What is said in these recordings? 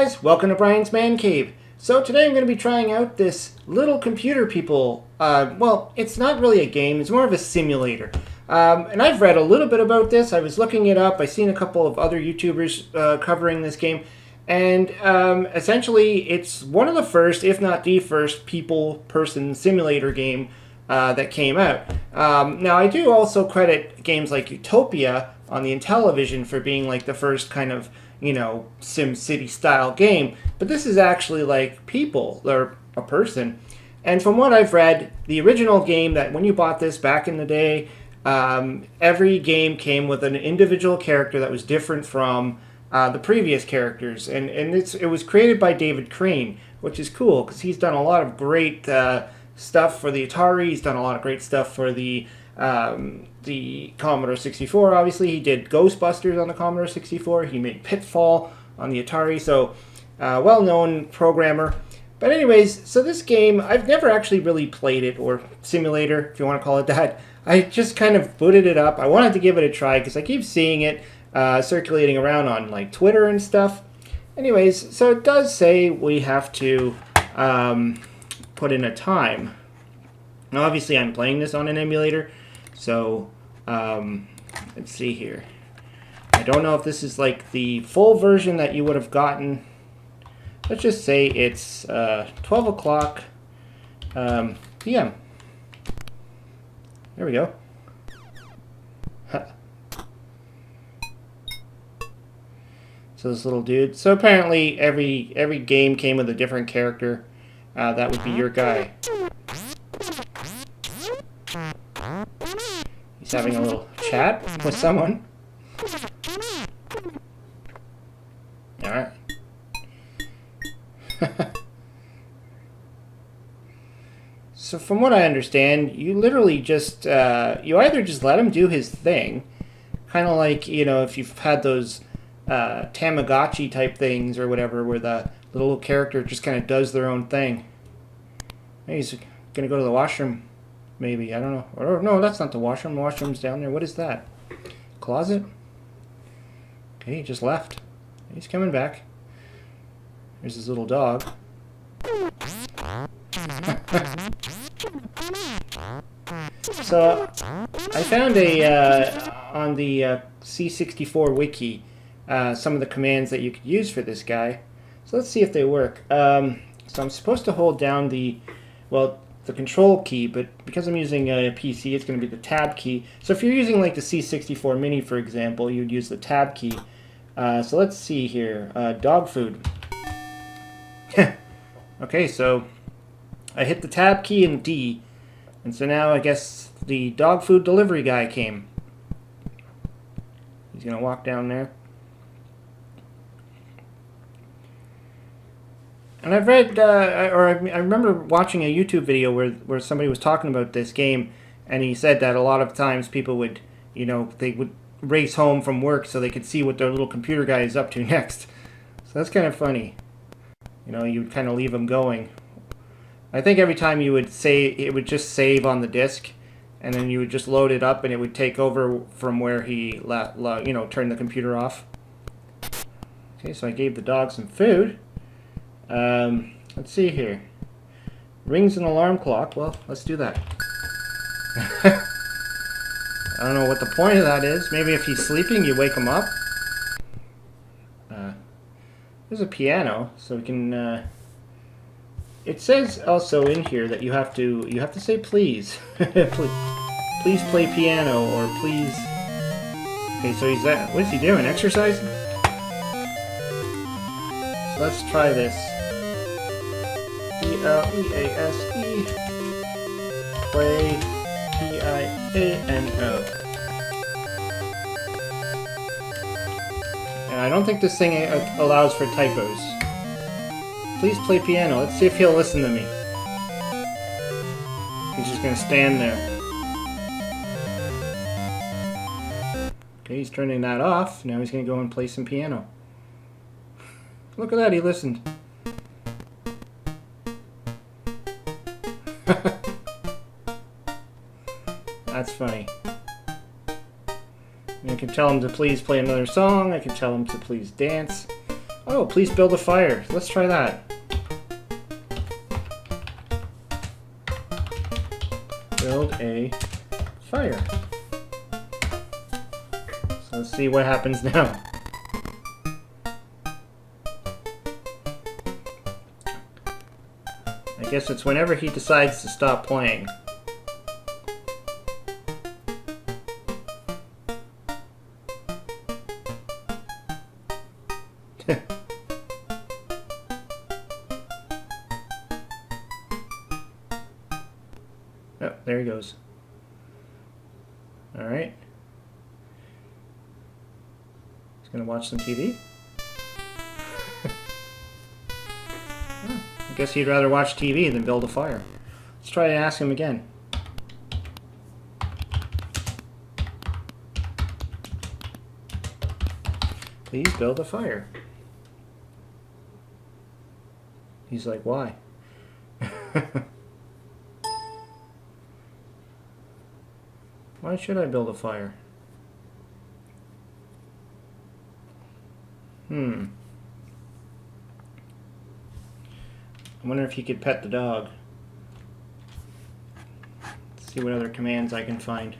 guys, welcome to Brian's Man Cave. So today I'm going to be trying out this Little Computer People. Well, it's not really a game, it's more of a simulator. And I've read a little bit about this. I was looking it up. I've seen a couple of other YouTubers covering this game. And essentially, it's one of the first, if not the first, people-person simulator game that came out. Now, I do also credit games like Utopia on the Intellivision for being like the first kind of, you know, SimCity style game, but this is actually like people, or a person. And from what I've read, the original game that when you bought this back in the day, every game came with an individual character that was different from the previous characters, and it was created by David Crane, which is cool because he's done a lot of great stuff for the Atari. He's done a lot of great stuff for the Commodore 64. Obviously, he did Ghostbusters on the Commodore 64. He made Pitfall on the Atari, so well-known programmer. But anyways, so this game, I've never actually really played it, or simulator, if you want to call it that. I just kind of booted it up. I wanted to give it a try because I keep seeing it circulating around on like Twitter and stuff. Anyways, so it does say we have to put in a time. Now, obviously, I'm playing this on an emulator, so let's see here. I don't know if this is like the full version that you would have gotten. Let's just say it's 12 o'clock p.m. There we go. So this little dude. So apparently every game came with a different character. That would be your guy. He's having a little chat with someone. Alright. So from what I understand, you literally just, you either just let him do his thing, kind of like, you know, if you've had those Tamagotchi type things or whatever, where the little character just kind of does their own thing. Hey, he's going to go to the washroom, maybe, I don't know. Or no, that's not the washroom. The washroom's down there. What is that? Closet? Okay, he just left. He's coming back. There's his little dog. So, I found on the C64 wiki some of the commands that you could use for this guy. So let's see if they work. So I'm supposed to hold down the control key, but because I'm using a PC, it's going to be the tab key. So if you're using like the C64 Mini, for example, you'd use the tab key. So let's see here. Dog food. Okay, so I hit the tab key and D, and so now I guess the dog food delivery guy came. He's going to walk down there. And I've read, I remember watching a YouTube video where somebody was talking about this game, and he said that a lot of times people would, you know, they would race home from work so they could see what their little computer guy is up to next. So that's kind of funny. You know, you would kind of leave him going. I think every time you would save, it would just save on the disk, and then you would just load it up, and it would take over from where he, you know, turned the computer off. Okay, so I gave the dog some food. Let's see here. Rings an alarm clock. Well, let's do that. I don't know what the point of that is. Maybe if he's sleeping, you wake him up. There's a piano, so we can. It says also in here that you have to say please. please play piano, or please. Okay, so he's that. What is he doing? Exercising? So let's try this. P-L-E-A-S-E. Play P-I-A-N-O. And I don't think this thing allows for typos. Please play piano. Let's see if he'll listen to me. He's just going to stand there. Okay, he's turning that off. Now he's going to go and play some piano. Look at that, he listened. That's funny. I can tell him to please play another song. I can tell him to please dance. Oh, please build a fire. Let's try that. Build a fire. So let's see what happens now. I guess it's whenever he decides to stop playing. Oh, there he goes. Alright. He's gonna watch some TV. I guess he'd rather watch TV than build a fire. Let's try to ask him again. Please build a fire. He's like, why? Why should I build a fire? I wonder if he could pet the dog. Let's see what other commands I can find.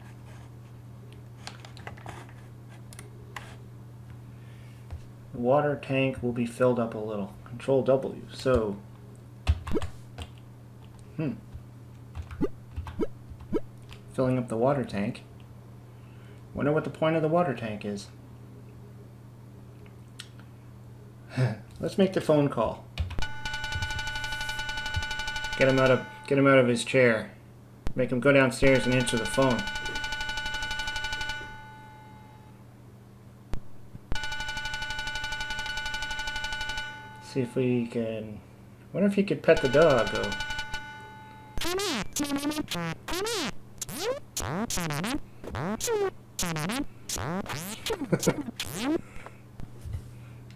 The water tank will be filled up a little. Control W. So, filling up the water tank. Wonder what the point of the water tank is. Let's make the phone call. Get him out of his chair. Make him go downstairs and answer the phone. See if we can. Wonder if he could pet the dog. Oh.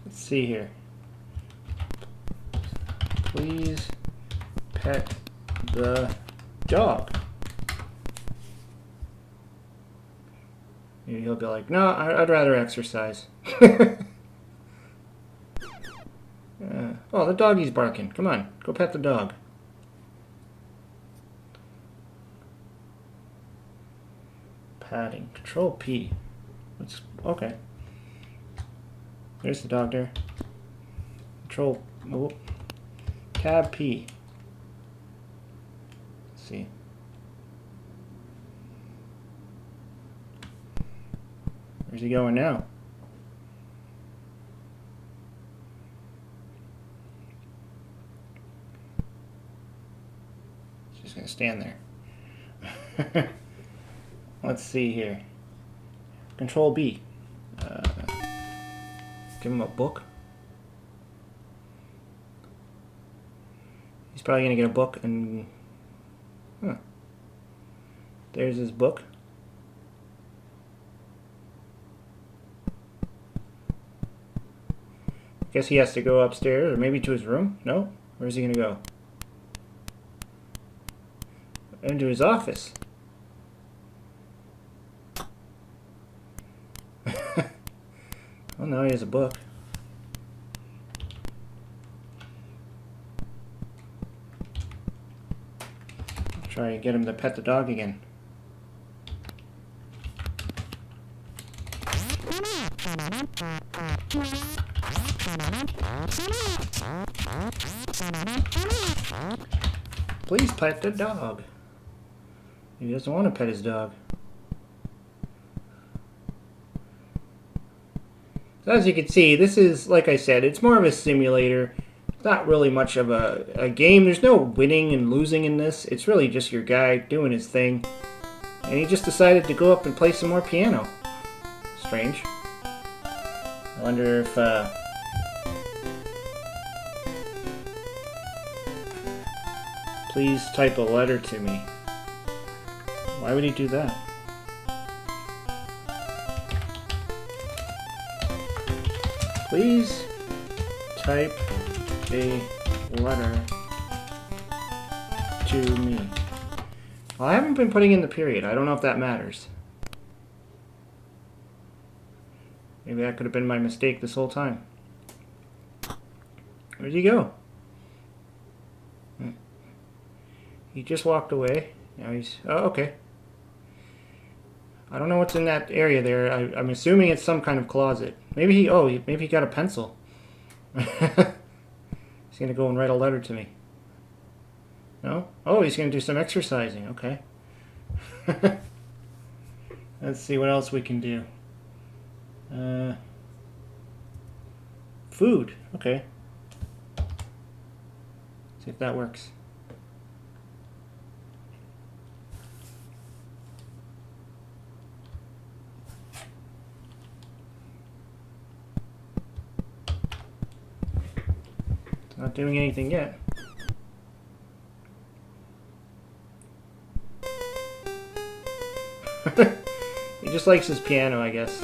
Let's see here. Please pet the dog. Maybe he'll be like, no, I'd rather exercise. Oh, the doggy's barking. Come on, go pet the dog. Patting. Control P. Okay. There's the dog there. Control. Oh, Tab P. Let's see. Where's he going now? He's just gonna stand there. Let's see here. Control B. Give him a book. He's probably gonna get a book and... There's his book. Guess he has to go upstairs or maybe to his room? No? Where's he gonna go? Into his office. Well, now he has a book. Try and get him to pet the dog again. Please pet the dog. He doesn't want to pet his dog. So as you can see, this is, like I said, it's more of a simulator. It's not really much of a game. There's no winning and losing in this. It's really just your guy doing his thing. And he just decided to go up and play some more piano. Strange. I wonder if... Please type a letter to me. Why would he do that? Please type a letter to me. Well, I haven't been putting in the period. I don't know if that matters. Maybe that could have been my mistake this whole time. Where'd he go? He just walked away. Now he's... Oh, okay. I don't know what's in that area there. I'm assuming it's some kind of closet. Maybe he... Oh, maybe he got a pencil. He's going to go and write a letter to me. No? Oh, he's going to do some exercising. Okay. Let's see what else we can do. Food. Okay. See if that works. Not doing anything yet. He just likes his piano, I guess.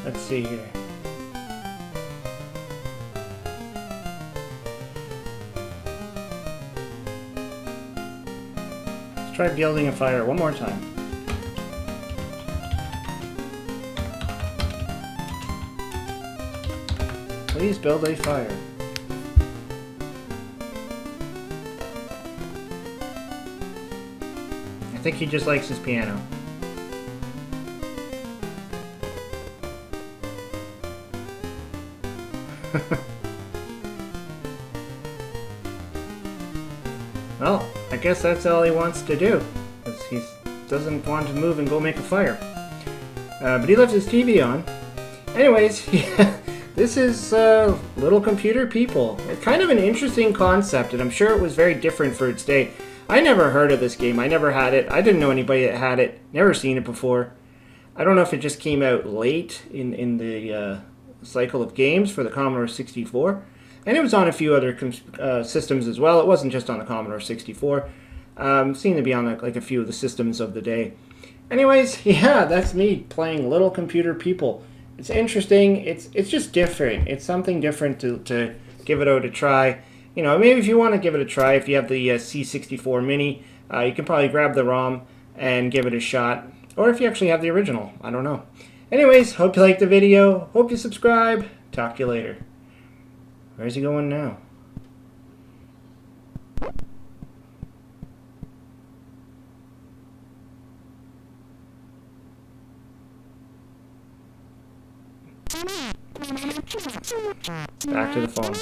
Let's see here. Let's try building a fire one more time. Please build a fire. I think he just likes his piano. Well, I guess that's all he wants to do. He doesn't want to move and go make a fire. But he left his TV on. Anyways, this is Little Computer People. It's kind of an interesting concept, and I'm sure it was very different for its day. I never heard of this game. I never had it. I didn't know anybody that had it. Never seen it before. I don't know if it just came out late in the cycle of games for the Commodore 64. And it was on a few other systems as well. It wasn't just on the Commodore 64. Seemed to be on like a few of the systems of the day. Anyways, yeah, that's me playing Little Computer People. It's interesting. It's just different. It's something different to give it out a try. You know, maybe if you want to give it a try, if you have the C64 Mini, you can probably grab the ROM and give it a shot. Or if you actually have the original, I don't know. Anyways, hope you liked the video. Hope you subscribe. Talk to you later. Where's he going now? Back to the phone.